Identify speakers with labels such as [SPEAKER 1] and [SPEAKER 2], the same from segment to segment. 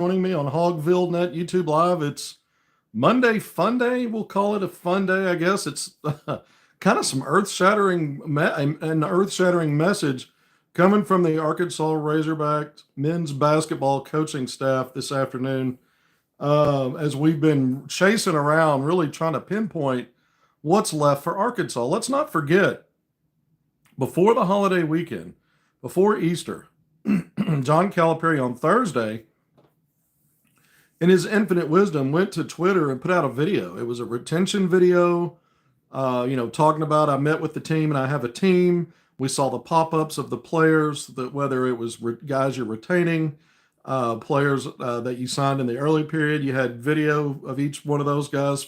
[SPEAKER 1] joining me on HogvilleNET YouTube Live. It's Monday Fun Day. We'll call it a fun day, I guess. It's kind of some an earth-shattering message coming from the Arkansas Razorbacks men's basketball coaching staff this afternoon. As we've been chasing around, really trying to pinpoint what's left for Arkansas. Let's not forget, before the holiday weekend, before Easter, John Calipari on Thursday, in his infinite wisdom, went to Twitter and put out a video. It was a retention video, talking about I met with the team and I have a team. We saw the pop-ups of the players, that whether it was guys you're retaining, players that you signed in the early period. You had video of each one of those guys,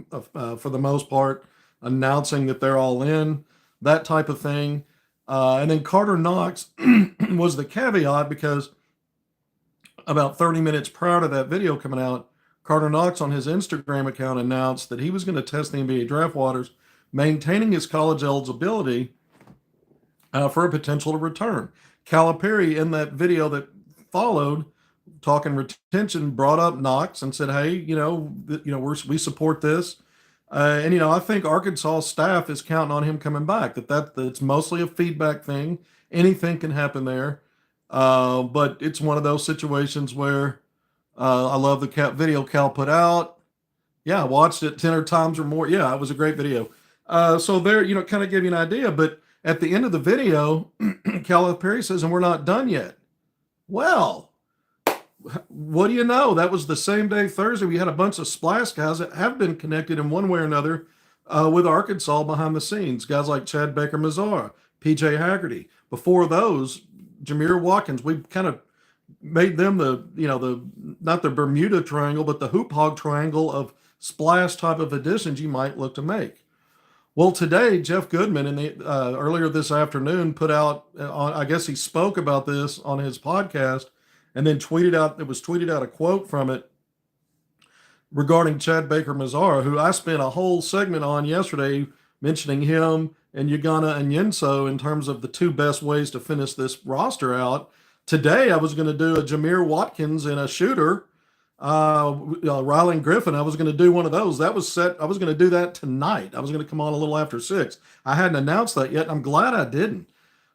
[SPEAKER 1] for the most part, announcing that they're all in, that type of thing. And then Carter Knox was the caveat, because about 30 minutes prior to that video coming out, Carter Knox on his Instagram account announced that he was going to test the NBA draft waters, maintaining his college eligibility for a potential to return. Calipari, in that video that followed, talking retention, brought up Knox and said, "Hey, we support this." And I think Arkansas staff is counting on him coming back. That it's mostly a feedback thing. Anything can happen there, but it's one of those situations where I love the video Cal put out. Yeah, I watched it 10 times or more. Yeah, it was a great video. So there, kind of give you an idea. But at the end of the video, Calipari says, "And we're not done yet." Well, what do you know? That was the same day, Thursday. We had a bunch of splash guys that have been connected in one way or another with Arkansas behind the scenes. Guys like Chad Baker-Mazara, PJ Haggerty. Before those, Jameer Watkins. We kind of made them the not the Bermuda Triangle, but the hoop hog triangle of splash type of additions you might look to make. Well, today, Jeff Goodman, earlier this afternoon, put out, I guess he spoke about this on his podcast, and then tweeted out a quote from it regarding Chad Baker-Mazara, who I spent a whole segment on yesterday, mentioning him and Ugonna and Yenso in terms of the two best ways to finish this roster out. Today, I was going to do a Jameer Watkins and a shooter, Rylan Griffin. I was going to do one of those. That was set. I was going to do that tonight. I was going to come on a little after 6. I hadn't announced that yet. I'm glad I didn't,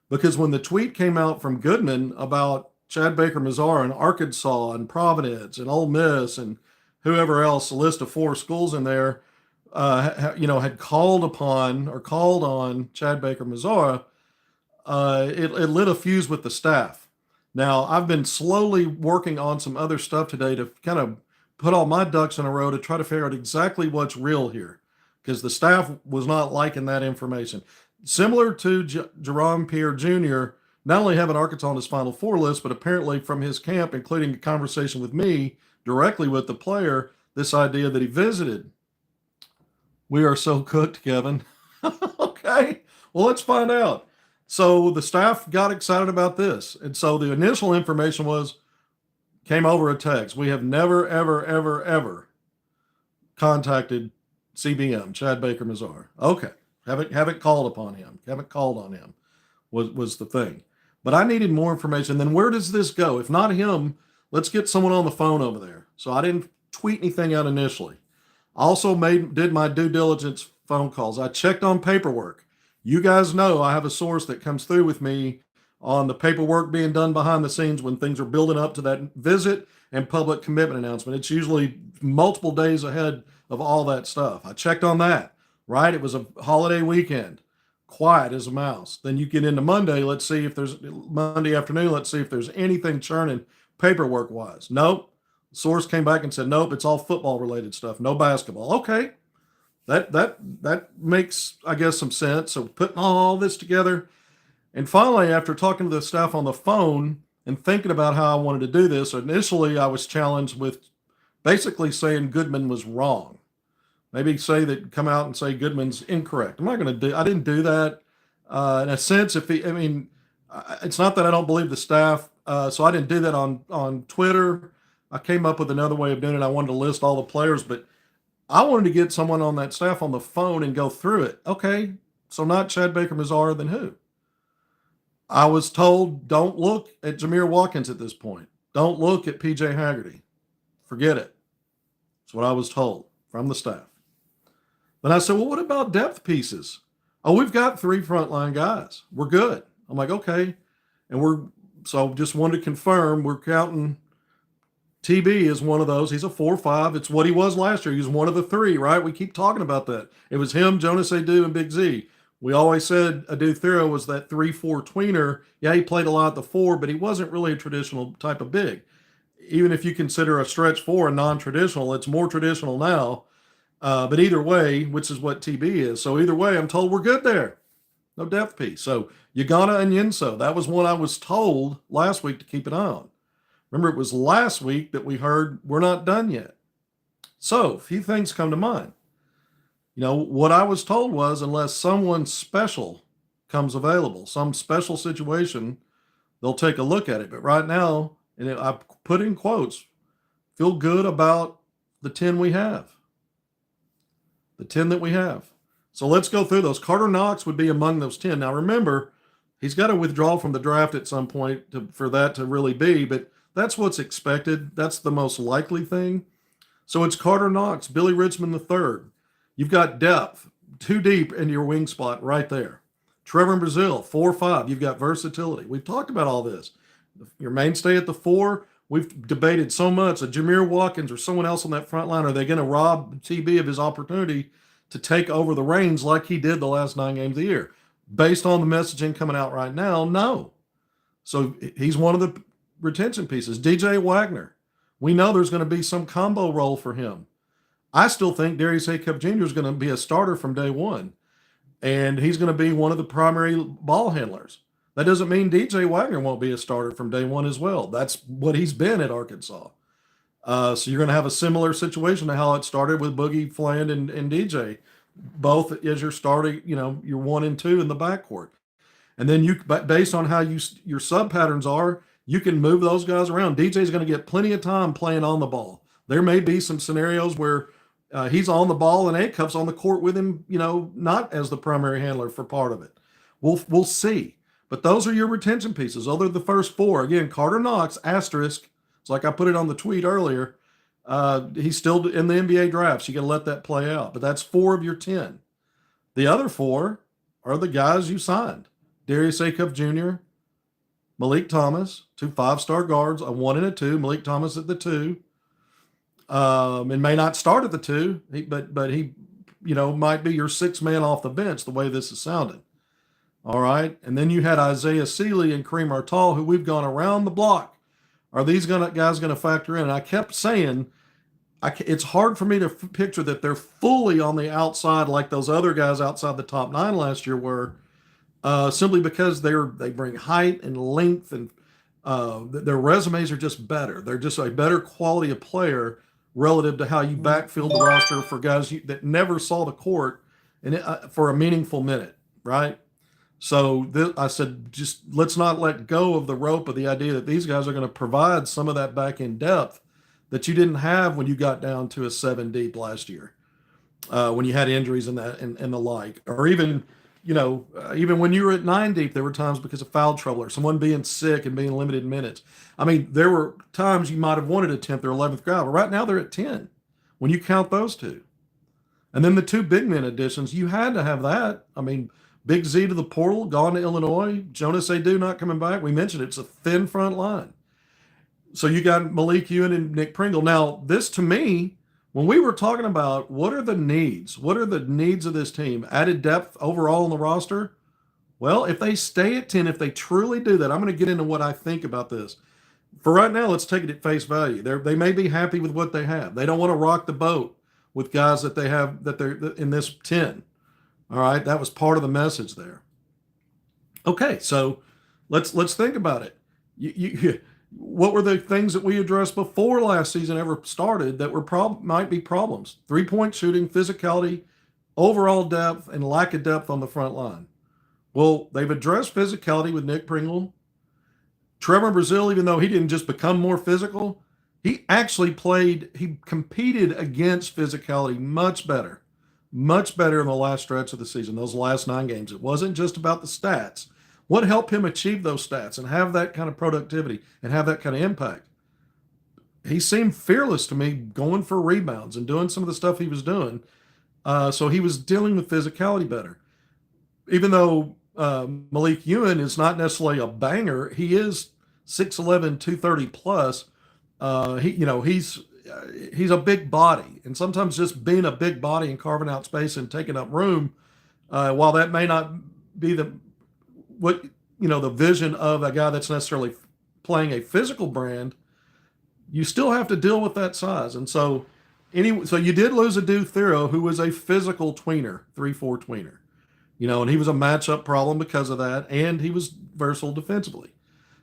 [SPEAKER 1] because when the tweet came out from Goodman about Chad Baker-Mazara and Arkansas and Providence and Ole Miss and whoever else, a list of 4 schools in there, had called on Chad Baker-Mazara, it lit a fuse with the staff. Now, I've been slowly working on some other stuff today to kind of put all my ducks in a row to try to figure out exactly what's real here, because the staff was not liking that information. Similar to Jerome Pierre Jr., not only having Arkansas on his Final Four list, but apparently from his camp, including a conversation with me directly with the player, this idea that he visited. We are so cooked, Kevin. Okay, well, let's find out. So the staff got excited about this. And so the initial information came over a text. We have never, ever, ever, ever contacted CBM, Chad Baker-Mazara. Okay, haven't called upon him. Haven't called on him was the thing. But I needed more information. Then where does this go? If not him, let's get someone on the phone over there. So I didn't tweet anything out initially. Also did my due diligence phone calls. I checked on paperwork. You guys know I have a source that comes through with me on the paperwork being done behind the scenes when things are building up to that visit and public commitment announcement. It's usually multiple days ahead of all that stuff. I checked on that, right? It was a holiday weekend, quiet as a mouse. Then you get into Monday afternoon, let's see if there's anything churning paperwork wise. Nope. Source came back and said, nope, it's all football related stuff, no basketball. Okay. That makes, I guess, some sense. So putting all this together, and finally, after talking to the staff on the phone and thinking about how I wanted to do this, initially I was challenged with basically saying Goodman was wrong. Maybe come out and say Goodman's incorrect. I didn't do that. In a sense, it's not that I don't believe the staff. So I didn't do that on Twitter. I came up with another way of doing it. I wanted to list all the players, but I wanted to get someone on that staff on the phone and go through it. Okay, so not Chad Baker-Mazara, then who? I was told, don't look at Jameer Watkins at this point. Don't look at PJ Haggerty. Forget it. That's what I was told from the staff. Then I said, well, what about depth pieces? Oh, we've got 3 frontline guys. We're good. I'm like, okay. And so just wanted to confirm we're counting TB as one of those. He's a 4-5. It's what he was last year. He was one of the 3, right? We keep talking about that. It was him, Jonas Adu, and Big Z. We always said Adu Thero was that 3-4 tweener. Yeah, he played a lot at the 4, but he wasn't really a traditional type of big. Even if you consider a stretch 4 a non-traditional, it's more traditional now. But either way, which is what TB is. So either way, I'm told we're good there. No depth piece. So Ugana and Yinso, that was one I was told last week to keep an eye on. Remember, it was last week that we heard we're not done yet. So a few things come to mind. What I was told was unless someone special comes available, some special situation, they'll take a look at it. But right now, and I put in quotes, feel good about the 10 we have. The 10 that we have. So let's go through those. Carter Knox would be among those 10. Now remember, he's got to withdraw from the draft at some point for that to really be, but that's what's expected. That's the most likely thing. So it's Carter Knox, Billy Richmond III. You've got depth, 2 deep into your wing spot right there. Trevor Brazile, 4-5. You've got versatility. We've talked about all this. Your mainstay at the 4, we've debated so much. A Jameer Watkins or someone else on that front line, are they going to rob TB of his opportunity to take over the reins like he did the last 9 games of the year? Based on the messaging coming out right now, no. So he's one of the retention pieces. DJ Wagner, we know there's going to be some combo role for him. I still think Darius Acup Jr. is going to be a starter from day one, and he's going to be one of the primary ball handlers. That doesn't mean DJ Wagner won't be a starter from day one as well. That's what he's been at Arkansas. So you're going to have a similar situation to how it started with Boogie, Fland, and DJ, both as you're starting, you're 1 and 2 in the backcourt. And then based on how your sub patterns are, you can move those guys around. DJ's going to get plenty of time playing on the ball. There may be some scenarios where he's on the ball and Acup's on the court with him, not as the primary handler for part of it. We'll see. But those are your retention pieces. Other than the first 4, again, Carter Knox, asterisk. It's like I put it on the tweet earlier. He's still in the NBA drafts. You got to let that play out. But that's 4 of your 10. The other 4 are the guys you signed. Darius Acup Jr., Malik Thomas, 2 5-star guards, a 1 and a 2. Malik Thomas at the 2. And may not start at the 2, but he, might be your 6th man off the bench the way this is sounding. All right. And then you had Isaiah Seeley and Kareem Artal, who we've gone around the block. Are these guys going to factor in? And I kept saying, it's hard for me to picture that they're fully on the outside like those other guys outside the top 9 last year were, simply because they bring height and length, and their resumes are just better. They're just a better quality of player relative to how you backfill the roster for guys that never saw the court for a meaningful minute, right? So I said, just let's not let go of the rope of the idea that these guys are going to provide some of that back end depth that you didn't have when you got down to a 7 deep last year, when you had injuries and the like, or even when you were at 9 deep, there were times because of foul trouble or someone being sick and being limited minutes. I mean, there were times you might have wanted a 10th or 11th guy, but right now they're at 10 when you count those 2. And then the 2 big men additions, you had to have that. I mean, Big Z to the portal, gone to Illinois. Jonas Adu not coming back. We mentioned it's a thin front line. So you got Malik Ewan and Nick Pringle. Now, this to me, when we were talking about what are the needs of this team, added depth overall on the roster, well, if they stay at 10, if they truly do that, I'm going to get into what I think about this. For right now, let's take it at face value. They may be happy with what they have. They don't want to rock the boat with guys that they have that they're in this 10. All right, that was part of the message there. Okay, so let's think about it. What were the things that we addressed before last season ever started that might be problems? 3-point shooting, physicality, overall depth, and lack of depth on the front line. Well, they've addressed physicality with Nick Pringle. Trevor Brazile, even though he didn't just become more physical, he actually he competed against physicality much better in the last stretch of the season, those last 9 games. It wasn't just about the stats. What helped him achieve those stats and have that kind of productivity and have that kind of impact? he seemed fearless to me, going for rebounds and doing some of the stuff he was doing. So he was dealing with physicality better. Even though Malik Ewan is not necessarily a banger, he is 6'11", 230 plus. He's a big body, and sometimes just being a big body and carving out space and taking up room, while that may not be the vision of a guy that's necessarily playing a physical brand, you still have to deal with that size. And so so you did lose a dude Thero who was a physical tweener, 3-4 tweener. And he was a matchup problem because of that, and he was versatile defensively.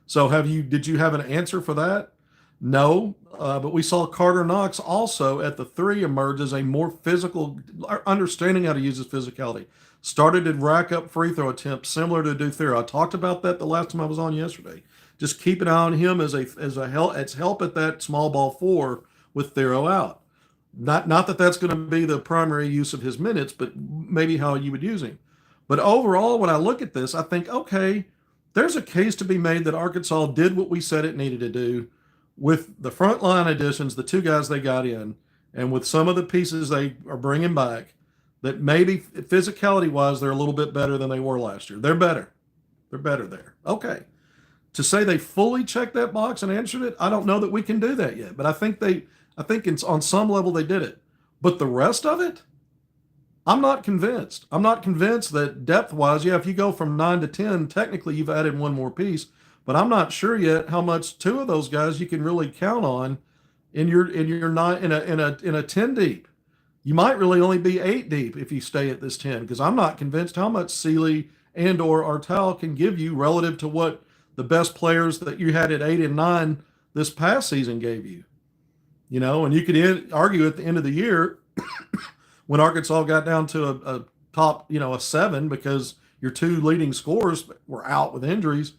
[SPEAKER 1] So did you have an answer for that? No, but we saw Carter Knox also at the 3 emerge as a more physical, understanding how to use his physicality. Started to rack up free throw attempts similar to Duthero. I talked about that the last time I was on yesterday. Just keep an eye on him as a help at that small ball 4 with Thero out. Not that that's going to be the primary use of his minutes, but maybe how you would use him. But overall, when I look at this, I think, okay, there's a case to be made that Arkansas did what we said it needed to do with the front line additions, the 2 guys they got in, and with some of the pieces they are bringing back, that maybe physicality-wise they're a little bit better than they were last year. They're better. They're better there. Okay. To say they fully checked that box and answered it, I don't know that we can do that yet. But I think on some level they did it. But the rest of it, I'm not convinced. I'm not convinced that depth-wise, if you go from 9 to 10, technically you've added one more piece. But I'm not sure yet how much 2 of those guys you can really count on in your 9 in a 10 deep. You might really only be 8 deep if you stay at this 10, because I'm not convinced how much Sealy and or Artel can give you relative to what the best players that you had at 8 and 9 this past season gave you. And you could argue at the end of the year when Arkansas got down to a top, a 7 because your 2 leading scorers were out with injuries.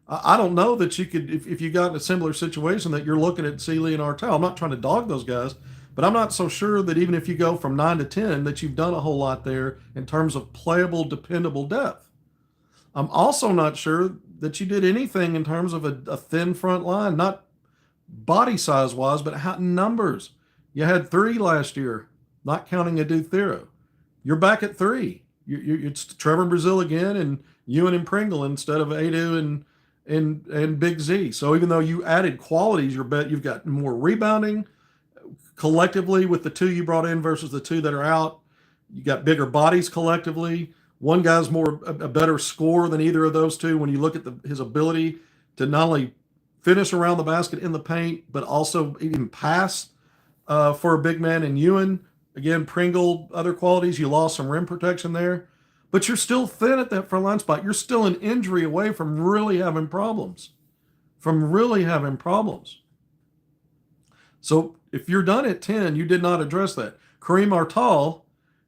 [SPEAKER 1] I don't know that you could, if you got in a similar situation, that you're looking at Sealy and Artel. I'm not trying to dog those guys, but I'm not so sure that even if you go from 9 to 10, that you've done a whole lot there in terms of playable, dependable depth. I'm also not sure that you did anything in terms of a thin front line, not body size wise, but numbers. You had 3 last year, not counting a Duthero. You're back at 3. It's Trevor Brazil again, and Ewan and Pringle instead of Adu and Big Z. So even though you added qualities, you've got more rebounding collectively with the 2 you brought in versus the 2 that are out. You got bigger bodies collectively. One guy's a better scorer than either of those 2 when you look at his ability to not only finish around the basket in the paint, but also even pass for a big man in Ewan. Again, Pringle, other qualities. You lost some rim protection there, but you're still thin at that front line spot. You're still an injury away from really having problems. So if you're done at 10, you did not address that. Kareem Artal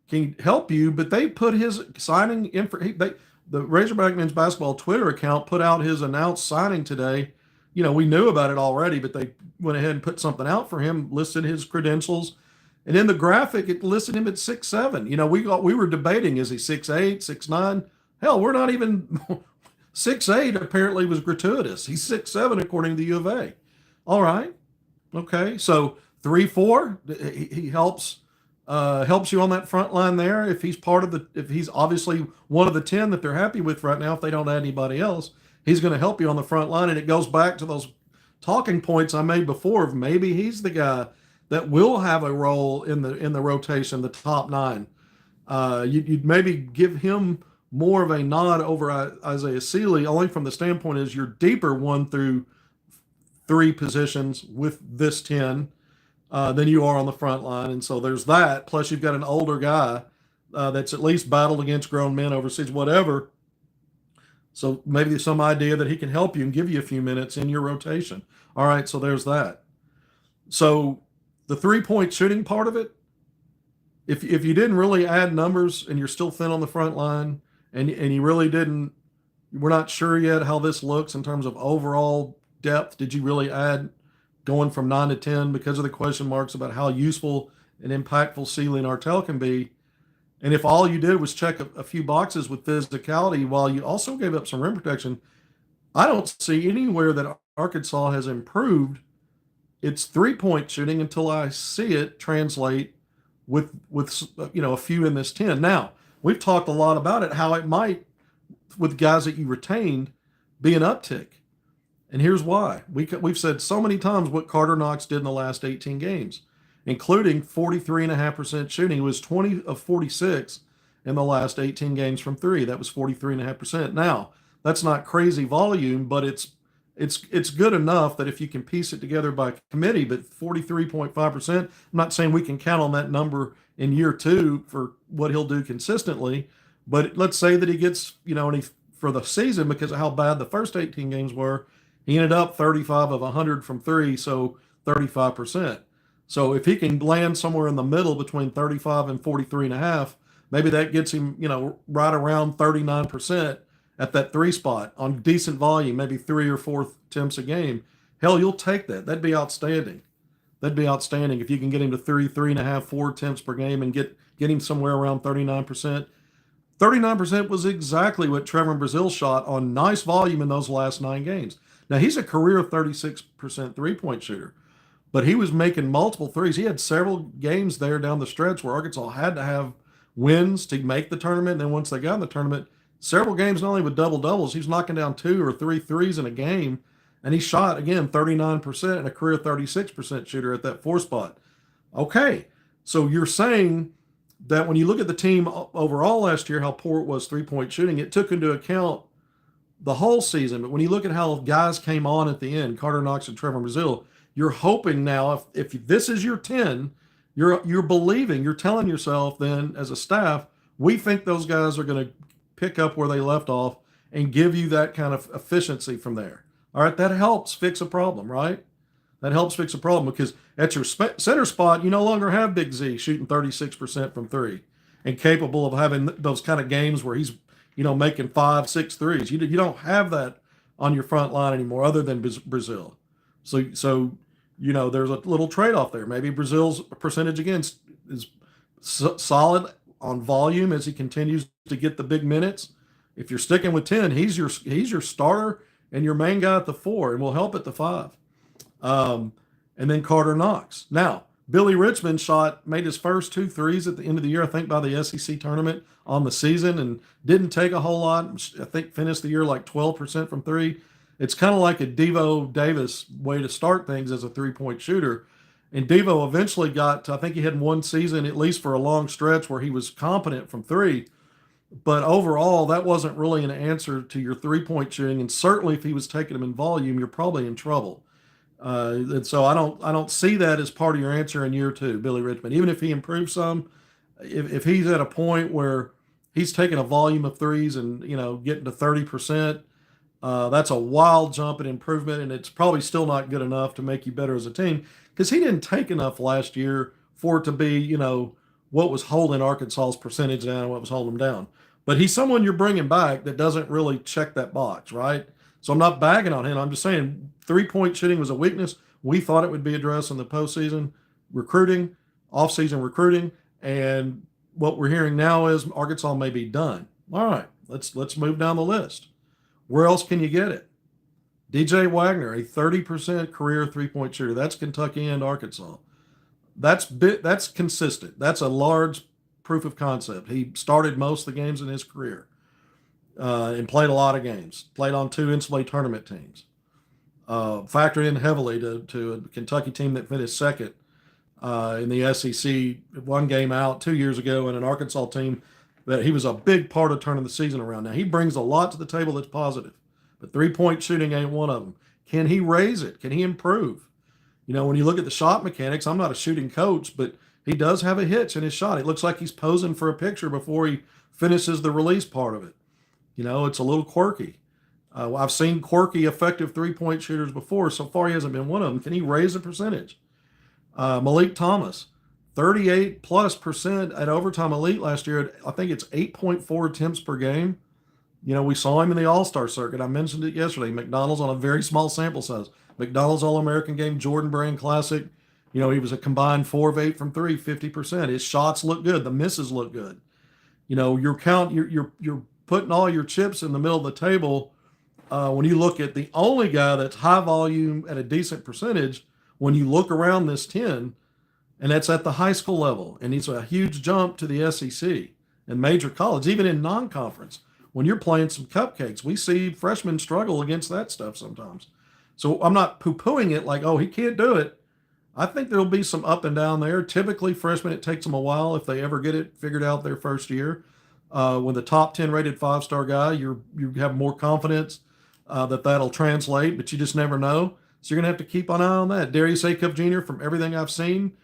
[SPEAKER 1] can help you, but they put his signing in for the Razorback Men's Basketball Twitter account put out his announced signing today. We knew about it already, but they went ahead and put something out for him, listed his credentials, and in the graphic it listed him at 6'7". We were debating, is he 6'8", 6'9"? Hell, we're not even 6'8". Apparently was gratuitous. He's 6'7" according to the U of A. All right, okay, so 3-4. He helps you on that front line there. If he's obviously one of the 10 that they're happy with right now, if they don't add anybody else, he's going to help you on the front line. And it goes back to those talking points I made before of maybe he's the guy that will have a role in the rotation, the top 9. You'd maybe give him more of a nod over Isaiah Sealy, only from the standpoint is you're deeper 1 through 3 positions with this 10 than you are on the front line. And so there's that. Plus you've got an older guy that's at least battled against grown men overseas, whatever. So maybe there's some idea that he can help you and give you a few minutes in your rotation. All right, so there's that. So the 3-point shooting part of it, if you didn't really add numbers and you're still thin on the front line and you really didn't, we're not sure yet how this looks in terms of overall depth. Did you really add going from 9 to 10 because of the question marks about how useful and impactful Sealy and Artel can be? And if all you did was check a few boxes with physicality while you also gave up some rim protection, I don't see anywhere that Arkansas has improved it's 3-point shooting until I see it translate with a few in this 10. Now, we've talked a lot about it, how it might, with guys that you retained, be an uptick. And here's why. We've said so many times what Carter Knox did in the last 18 games, including 43.5% shooting. He was 20 of 46 in the last 18 games from three. That was 43.5%. Now, that's not crazy volume, but it's good enough that if you can piece it together by committee, but 43.5%, I'm not saying we can count on that number in year two for what he'll do consistently, but let's say that he gets, and he, for the season, because of how bad the first 18 games were, he ended up 35 of 100 from three, so 35%. So if he can land somewhere in the middle between 35 and 43.5, maybe that gets him, right around 39% at that three spot on decent volume, maybe 3 or 4 attempts a game. Hell, you'll take that. That'd be outstanding. That'd be outstanding if you can get him to 3.5, 4 attempts per game and get him somewhere around 39%. 39% was exactly what Trevor Brazile shot on nice volume in those last 9 games. Now, he's a career 36% three-point shooter, but he was making multiple threes. He had several games there down the stretch where Arkansas had to have wins to make the tournament. And then once they got in the tournament, several games not only with double-doubles, he was knocking down 2 or 3 threes in a game, and he shot, again, 39% and a career 36% shooter at that 4 spot. Okay, so you're saying that when you look at the team overall last year, how poor it was three-point shooting, it took into account the whole season. But when you look at how guys came on at the end, Carter Knox and Trevor Brazile, you're hoping now, if this is your 10, you're believing, you're telling yourself then as a staff, we think those guys are going to pick up where they left off and give you that kind of efficiency from there. All right, that helps fix a problem, right? That helps fix a problem because at your center spot, you no longer have Big Z shooting 36% from three and capable of having those kind of games where he's, making 5, 6 threes. You don't have that on your front line anymore other than Brazile. So there's a little trade-off there. Maybe Brazile's percentage against is solid on volume as he continues to get the big minutes. If you're sticking with 10, he's your starter and your main guy at the 4 and will help at the 5. And then Carter Knox. Now, Billy Richmond made his first 2 threes at the end of the year, I think by the SEC tournament on the season, and didn't take a whole lot. I think finished the year like 12% from 3. It's kind of like a Devo Davis way to start things as a 3-point shooter. And Devo eventually got to, I think he had 1 season, at least for a long stretch, where he was competent from 3. But overall, that wasn't really an answer to your 3-point shooting. And certainly if he was taking them in volume, you're probably in trouble. And so I don't see that as part of your answer in year 2, Billy Richmond. Even if he improves some, if he's at a point where he's taking a volume of threes and getting to 30%, that's a wild jump in improvement, and it's probably still not good enough to make you better as a team because he didn't take enough last year for it to be what was holding Arkansas's percentage down and what was holding them down. But he's someone you're bringing back that doesn't really check that box, right? So I'm not bagging on him. I'm just saying 3-point shooting was a weakness. We thought it would be addressed in the postseason recruiting, off-season recruiting, and what we're hearing now is Arkansas may be done. All right, let's move down the list. Where else can you get it? DJ Wagner, a 30% career 3-point shooter. That's Kentucky and Arkansas. That's consistent. That's a large proof of concept. He started most of the games in his career and played a lot of games. Played on 2 NCAA tournament teams. Factored in heavily to a Kentucky team that finished second in the SEC, 1 game out 2 years ago, and an Arkansas team that he was a big part of turning the season around. Now, he brings a lot to the table that's positive, but 3-point shooting ain't one of them. Can he raise it? Can he improve? When you look at the shot mechanics, I'm not a shooting coach, but he does have a hitch in his shot. It looks like he's posing for a picture before he finishes the release part of it. It's a little quirky. I've seen quirky, effective 3-point shooters before. So far, he hasn't been one of them. Can he raise the percentage? Malik Thomas, 38+% at Overtime Elite last year. I think it's 8.4 attempts per game. We saw him in the All-Star circuit. I mentioned it yesterday. McDonald's on a very small sample size. McDonald's All-American Game, Jordan Brand Classic. He was a combined 4 of 8 from 3, 50%. His shots look good. The misses look good. You're putting all your chips in the middle of the table. When you look at the only guy that's high volume at a decent percentage, when you look around this 10, and that's at the high school level, and it's a huge jump to the SEC and major college, even in non-conference. When you're playing some cupcakes, we see freshmen struggle against that stuff sometimes. So I'm not poo-pooing it like, oh, he can't do it. I think there'll be some up and down there. Typically, freshmen, it takes them a while if they ever get it figured out their first year. When the top 10 rated 5-star guy, you have more confidence that that'll translate, but you just never know. So you're going to have to keep an eye on that. Darius Acuff Jr., from everything I've seen,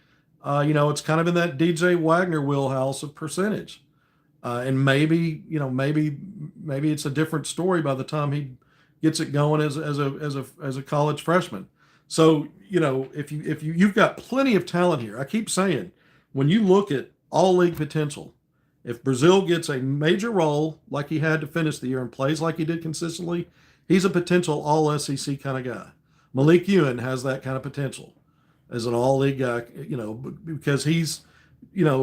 [SPEAKER 1] it's kind of in that DJ Wagner wheelhouse of percentage. And maybe it's a different story by the time he gets it going as a college freshman. So, if you've got plenty of talent here. I keep saying, when you look at all league potential, if Brazil gets a major role like he had to finish the year and plays like he did consistently, he's a potential all SEC kind of guy. Malik Ewan has that kind of potential as an all league guy, because he's he's a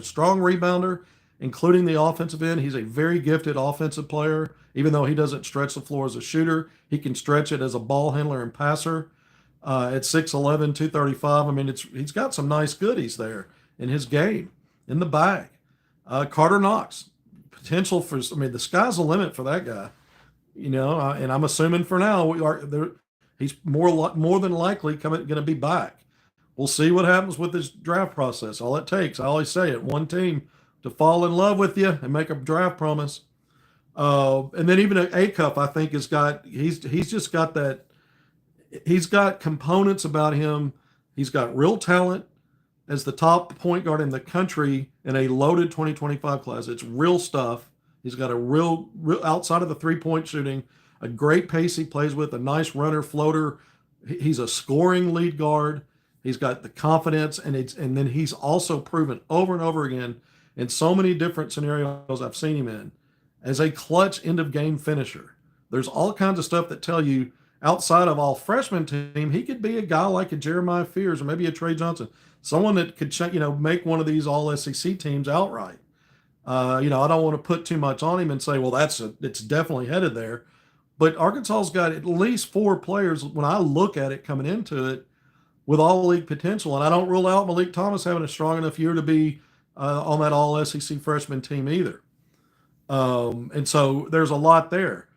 [SPEAKER 1] strong rebounder, including the offensive end. He's a very gifted offensive player. Even though he doesn't stretch the floor as a shooter, he can stretch it as a ball handler and passer. At 6'11", 235, I mean, he's got some nice goodies there in his game, in the bag. Carter Knox, potential for, the sky's the limit for that guy. And I'm assuming for now he's more than likely going to be back. We'll see what happens with this draft process. All it takes, I always say it, one team to fall in love with you and make a draft promise. And then even Acuff, I think, he's just got that. He's got components about him. He's got real talent as the top point guard in the country in a loaded 2025 class. It's real stuff. He's got a real outside of the 3-point shooting, a great pace he plays with, a nice runner floater. He's a scoring lead guard. He's got the confidence, and then he's also proven over and over again in so many different scenarios I've seen him in as a clutch end of game finisher. There's all kinds of stuff that tell you outside of all freshman team, he could be a guy like a Jeremiah Fears or maybe a Trey Johnson, someone that could make one of these all SEC teams outright. I don't want to put too much on him and say, well, it's definitely headed there. But Arkansas's got at least 4 players when I look at it coming into it with all league potential. And I don't rule out Malik Thomas having a strong enough year to be on that all SEC freshman team either. And so there's a lot there.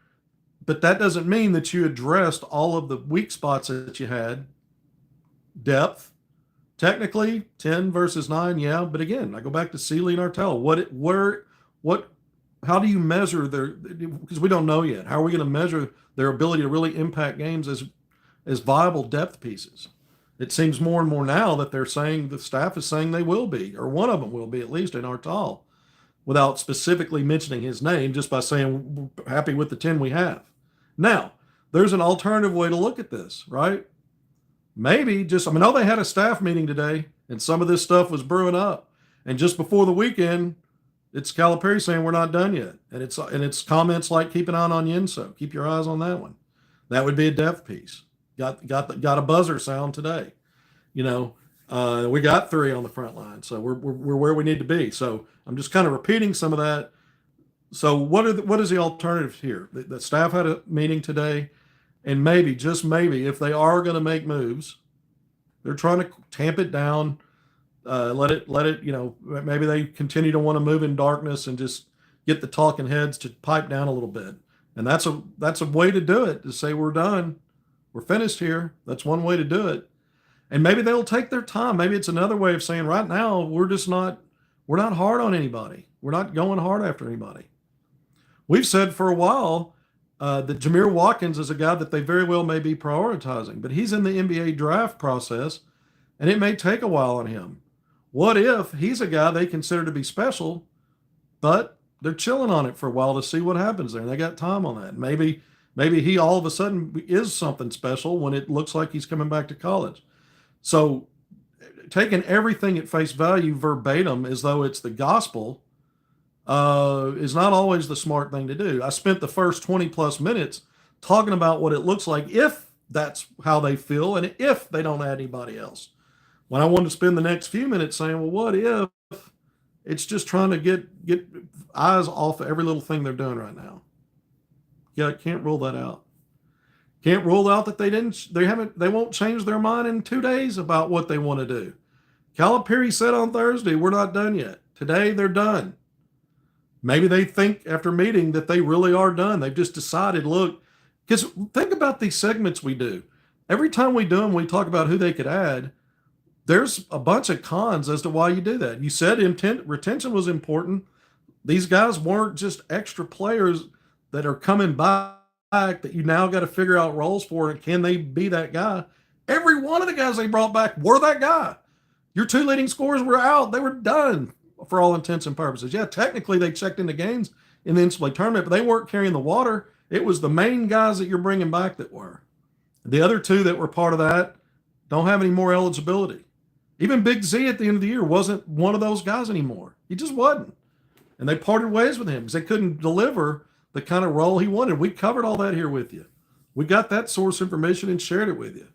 [SPEAKER 1] But that doesn't mean that you addressed all of the weak spots that you had. Depth, technically 10 versus 9, yeah. But again, I go back to Sealy and Artell. How do you measure because we don't know yet. How are we going to measure their ability to really impact games as viable depth pieces? It seems more and more now that the staff is saying they will be, or one of them will be, at least in Artell, without specifically mentioning his name, just by saying we're happy with the 10 we have. Now, there's an alternative way to look at this, right? Maybe I know they had a staff meeting today, and some of this stuff was brewing up. And just before the weekend, it's Calipari saying we're not done yet. And it's comments like, keep an eye on Yenso. Keep your eyes on that one. That would be a depth piece. Got a buzzer sound today. We got 3 on the front line, so we're where we need to be. So I'm just kind of repeating some of that. So what is the alternative here? The staff had a meeting today, and maybe, just maybe, if they are going to make moves, they're trying to tamp it down, let it. Maybe they continue to want to move in darkness and just get the talking heads to pipe down a little bit. And that's a way to do it, to say we're done, we're finished here. That's one way to do it. And maybe they'll take their time. Maybe it's another way of saying right now we're not hard on anybody. We're not going hard after anybody. We've said for a while that Jameer Watkins is a guy that they very well may be prioritizing, but he's in the NBA draft process, and it may take a while on him. What if he's a guy they consider to be special, but they're chilling on it for a while to see what happens there, and they got time on that. Maybe he all of a sudden is something special when it looks like he's coming back to college. So taking everything at face value verbatim as though it's the gospel is not always the smart thing to do. I spent the first 20 plus minutes talking about what it looks like if that's how they feel and if they don't add anybody else. When I wanted to spend the next few minutes saying, well, what if it's just trying to get eyes off of every little thing they're doing right now? Yeah, I can't rule that out. Can't rule out that they won't change their mind in 2 days about what they want to do. Calipari said on Thursday, we're not done yet. Today, they're done. Maybe they think after meeting that they really are done. They've just decided, look, because think about these segments we do. Every time we do them, we talk about who they could add. There's a bunch of cons as to why you do that. You said retention was important. These guys weren't just extra players that are coming back that you now got to figure out roles for, and can they be that guy? Every one of the guys they brought back were that guy. Your 2 leading scorers were out. They were done for all intents and purposes. Yeah, technically they checked into games in the NCAA tournament, but they weren't carrying the water. It was the main guys that you're bringing back that were. The other 2 that were part of that don't have any more eligibility. Even Big Z at the end of the year wasn't one of those guys anymore. He just wasn't. And they parted ways with him because they couldn't deliver the kind of role he wanted. We covered all that here with you. We got that source information and shared it with you.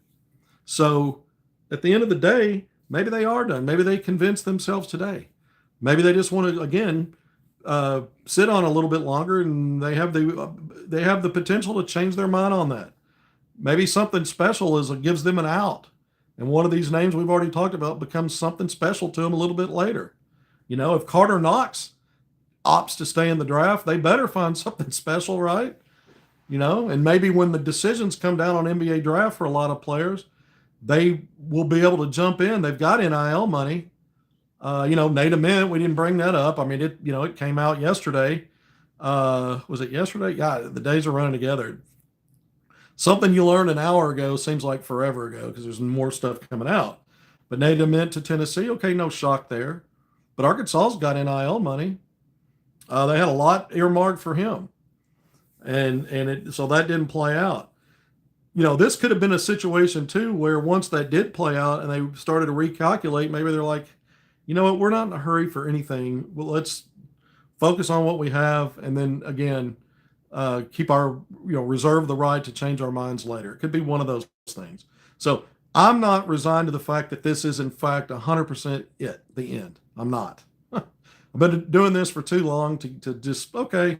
[SPEAKER 1] So at the end of the day, maybe they are done. Maybe they convinced themselves today. Maybe they just want to, again, sit on a little bit longer, and they have the potential to change their mind on that. Maybe something special gives them an out. And one of these names we've already talked about becomes something special to them a little bit later. If Carter Knox opts to stay in the draft, they better find something special, right? And maybe when the decisions come down on NBA draft for a lot of players, they will be able to jump in. They've got NIL money. Nate Ament, we didn't bring that up. I mean, it came out yesterday. Was it yesterday? Yeah, the days are running together. Something you learned an hour ago seems like forever ago because there's more stuff coming out. But Nate Ament to Tennessee, okay, no shock there. But Arkansas's got NIL money. They had a lot earmarked for him, so that didn't play out. This could have been a situation too where once that did play out and they started to recalculate, maybe they're like, you know what, we're not in a hurry for anything. Well, let's focus on what we have, and then again, keep our, reserve the right to change our minds later. It could be one of those things. So I'm not resigned to the fact that this is in fact 100% the end. I'm not. I've been doing this for too long to just, okay,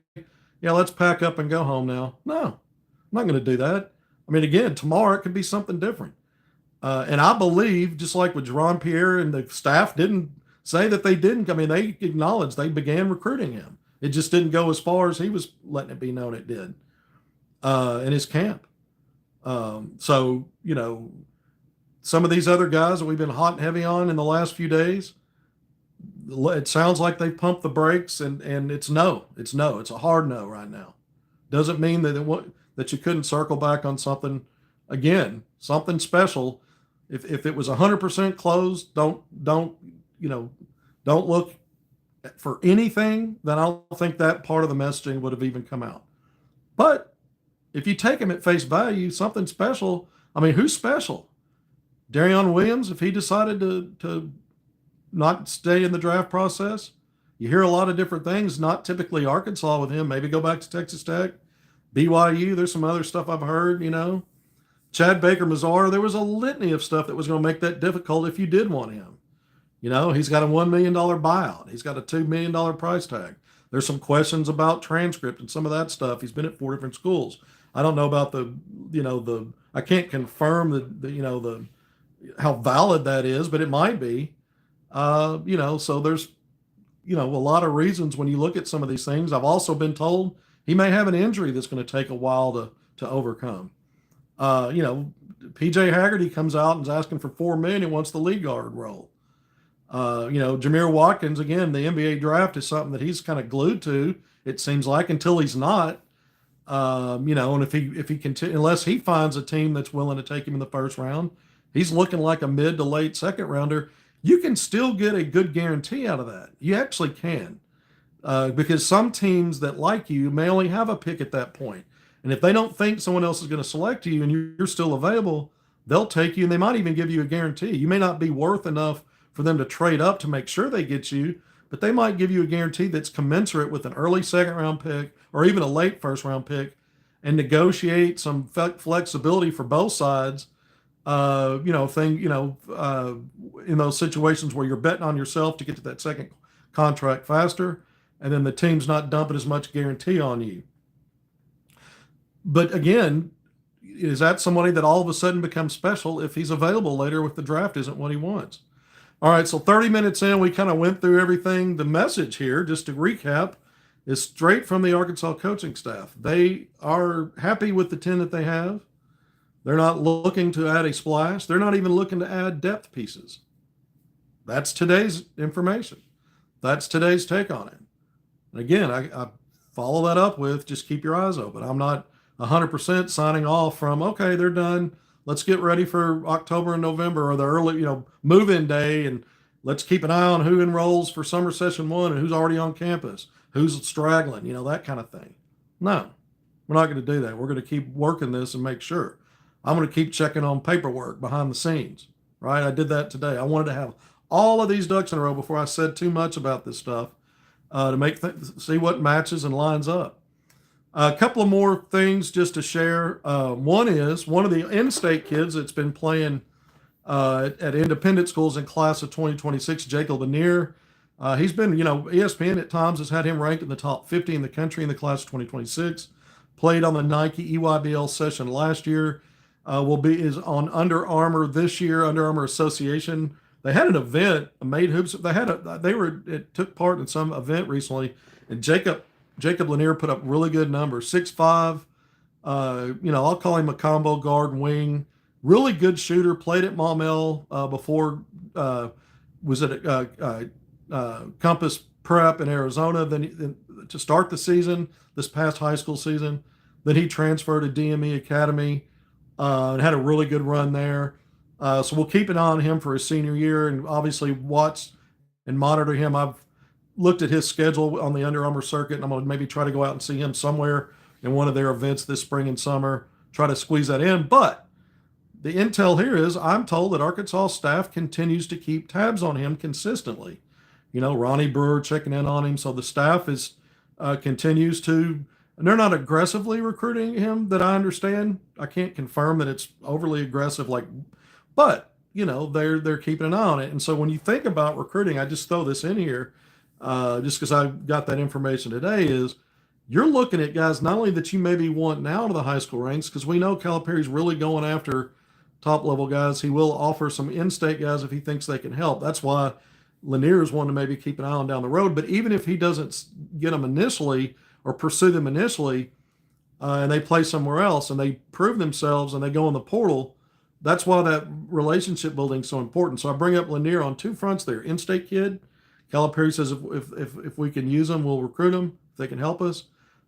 [SPEAKER 1] yeah, let's pack up and go home now. No, I'm not going to do that. I mean, again, tomorrow it could be something different. And I believe, just like with Jerron Pierre and the staff didn't say that they didn't. I mean, they acknowledged they began recruiting him. It just didn't go as far as he was letting it be known it did in his camp. So, some of these other guys that we've been hot and heavy on in the last few days, it sounds like they pumped the brakes, and it's no. It's a hard no right now. Doesn't mean that you couldn't circle back on something again, something special. If it was 100% closed, don't look for anything, then I don't think that part of the messaging would have even come out. But if you take him at face value, something special. I mean, who's special? Darion Williams, if he decided to not stay in the draft process, you hear a lot of different things, not typically Arkansas with him, maybe go back to Texas Tech, BYU. There's some other stuff I've heard, Chad Baker Mazar. There was a litany of stuff that was going to make that difficult if you did want him. He's got a $1 million buyout. He's got a $2 million price tag. There's some questions about transcript and some of that stuff. He's been at 4 different schools. I don't know about I can't confirm the how valid that is, but it might be. So there's, a lot of reasons when you look at some of these things. I've also been told he may have an injury that's going to take a while to overcome. PJ Haggerty comes out and is asking for $4 million and wants the lead guard role. Jameer Watkins, again, the NBA draft is something that he's kind of glued to, it seems like, until he's not. And if he continue, unless he finds a team that's willing to take him in the first round, he's looking like a mid to late second rounder. You can still get a good guarantee out of that. You actually can, because some teams that like you may only have a pick at that point. And if they don't think someone else is going to select you and you're still available, they'll take you, and they might even give you a guarantee. You may not be worth enough for them to trade up to make sure they get you, but they might give you a guarantee that's commensurate with an early second round pick or even a late first round pick, and negotiate some flexibility for both sides. In those situations where you're betting on yourself to get to that second contract faster, and then the team's not dumping as much guarantee on you. But again, is that somebody that all of a sudden becomes special if he's available later if the draft isn't what he wants? All right, so 30 minutes in, we kind of went through everything. The message here, just to recap, is straight from the Arkansas coaching staff. They are happy with the 10 that they have. They're not looking to add a splash. They're not even looking to add depth pieces. That's today's information. That's today's take on it. And again, I follow that up with just keep your eyes open. I'm not 100% signing off from, okay, they're done. Let's get ready for October and November or the early, move-in day, and let's keep an eye on who enrolls for summer session 1 and who's already on campus, who's straggling, that kind of thing. No, we're not going to do that. We're going to keep working this and make sure. I'm going to keep checking on paperwork behind the scenes, right? I did that today. I wanted to have all of these ducks in a row before I said too much about this stuff to see what matches and lines up. A couple of more things just to share. One is one of the in-state kids that's been playing at independent schools in class of 2026, Jacob Lanier. He's been, ESPN at times has had him ranked in the top 50 in the country in the class of 2026. Played on the Nike EYBL session last year. Is on Under Armour this year. Under Armour Association. They had an event, made hoops. It took part in some event recently, and Jacob Lanier put up really good numbers. 6'5", I'll call him a combo guard wing. Really good shooter. Played at Maumelle before. Was at Compass Prep in Arizona. Then to start the season, this past high school season, then he transferred to DME Academy and had a really good run there. So we'll keep an eye on him for his senior year and obviously watch and monitor him. I've looked at his schedule on the Under Armour circuit, and I'm going to maybe try to go out and see him somewhere in one of their events this spring and summer, try to squeeze that in. But the intel here is I'm told that Arkansas staff continues to keep tabs on him consistently. Ronnie Brewer checking in on him. So the staff continues to, and they're not aggressively recruiting him that I understand. I can't confirm that it's overly aggressive, but they're keeping an eye on it. And so when you think about recruiting, I just throw this in here just because I got that information today, is you're looking at guys not only that you maybe want now to the high school ranks, because we know Calipari's really going after top level guys. He will offer some in-state guys if he thinks they can help. That's why Lanier's one to maybe keep an eye on down the road. But even if he doesn't get them initially or pursue them initially, and they play somewhere else and they prove themselves and they go in the portal, that's why that relationship building is so important. So I bring up Lanier on two fronts there. In-state kid. Calipari says if we can use them, we'll recruit them if they can help us.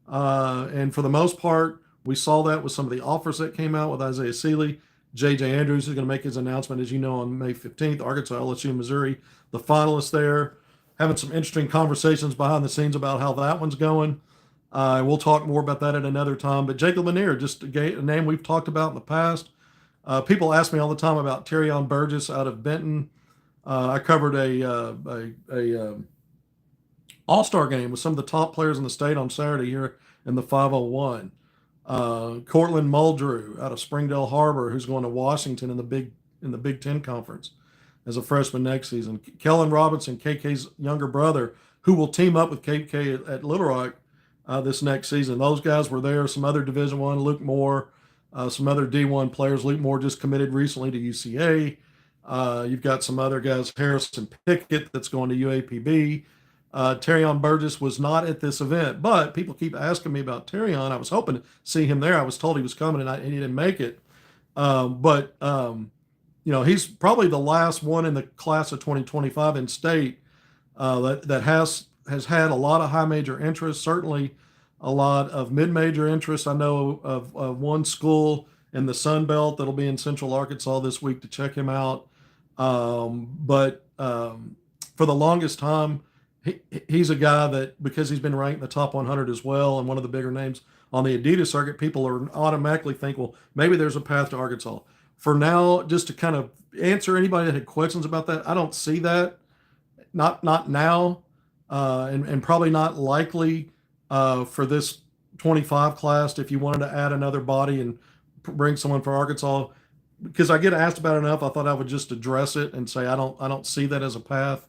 [SPEAKER 1] And for the most part, we saw that with some of the offers that came out with Isaiah Seeley. J.J. Andrews is going to make his announcement, as you know, on May 15th. Arkansas, LSU, Missouri, the finalists there. Having some interesting conversations behind the scenes about how that one's going. We'll talk more about that at another time. But Jacob Lanier, just a name we've talked about in the past. People ask me all the time about Terrion Burgess out of Benton. I covered a all-star game with some of the top players in the state on Saturday here in the 501. Cortland Muldrew out of Springdale Harbor, who's going to Washington in the Big Ten Conference as a freshman next season. Kellen Robinson, KK's younger brother, who will team up with KK at Little Rock this next season. Those guys were there. Some other Division I, Luke Moore, some other D1 players. Luke Moore just committed recently to UCA. You've got some other guys, Harrison Pickett, that's going to UAPB. Terrion Burgess was not at this event, but people keep asking me about Terrion. I was hoping to see him there. I was told he was coming, and he didn't make it. He's probably the last one in the class of 2025 in state that has had a lot of high major interest, certainly a lot of mid-major interest. I know of one school in the Sun Belt that'll be in Central Arkansas this week to check him out. But for the longest time, he's a guy that, because he's been ranked in the top 100 as well and one of the bigger names on the Adidas circuit, people are automatically think, well, maybe there's a path to Arkansas. For now, just to kind of answer anybody that had questions about that, I don't see that. Not now, and probably not likely for this 25 class if you wanted to add another body and bring someone for Arkansas. Because I get asked about it enough, I thought I would just address it and say I don't see that as a path.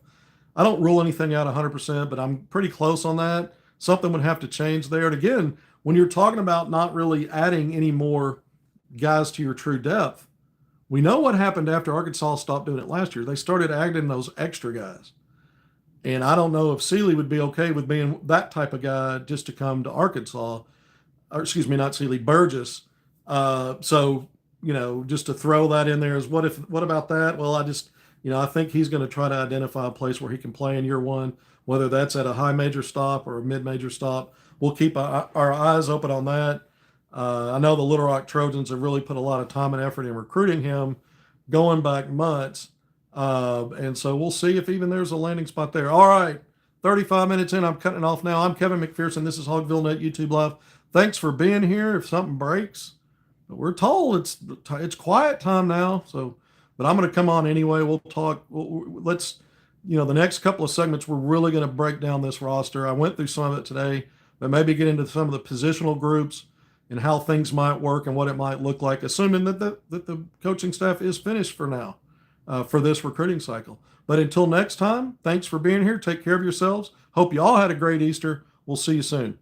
[SPEAKER 1] I don't rule anything out 100%, but I'm pretty close on that. Something would have to change there. And again, when you're talking about not really adding any more guys to your true depth. We know what happened after Arkansas stopped doing it last year. They started adding those extra guys. And I don't know if Sealy would be okay with being that type of guy just to come to Arkansas, or excuse me, not Sealy, Burgess. So, just to throw that in there is what about that? Well, I think he's going to try to identify a place where he can play in year one, whether that's at a high major stop or a mid major stop. We'll keep our eyes open on that. I know the Little Rock Trojans have really put a lot of time and effort in recruiting him going back months. And so we'll see if even there's a landing spot there. All right, 35 minutes in. I'm cutting it off now. I'm Kevin McPherson. This is HogvilleNET YouTube Live. Thanks for being here. If something breaks, we're told it's quiet time now. So, but I'm going to come on anyway. We'll talk. Let's, the next couple of segments, we're really going to break down this roster. I went through some of it today, but maybe get into some of the positional groups and how things might work and what it might look like, assuming that the coaching staff is finished for now. For this recruiting cycle. But until next time, thanks for being here. Take care of yourselves. Hope you all had a great Easter. We'll see you soon.